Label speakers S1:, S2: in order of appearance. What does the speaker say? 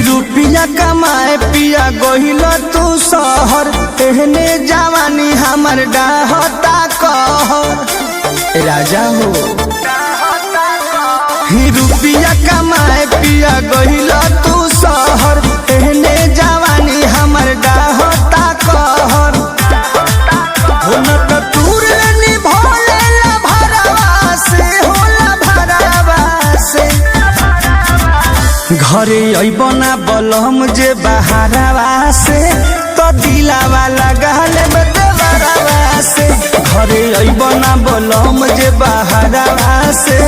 S1: रुपया कमाए पिया गहिल तू शहर, एहने जवानी हमर डाहता कहर राजा हो। रुपया कमाए पिया गहिल तू शहर, एहने जवानी हमर डाहता कहर। घरे अइबना बलम जे बहारवा से, तो दिलावा लगाले देवरवा से। घरे अइबना बलम जे बहारवा से,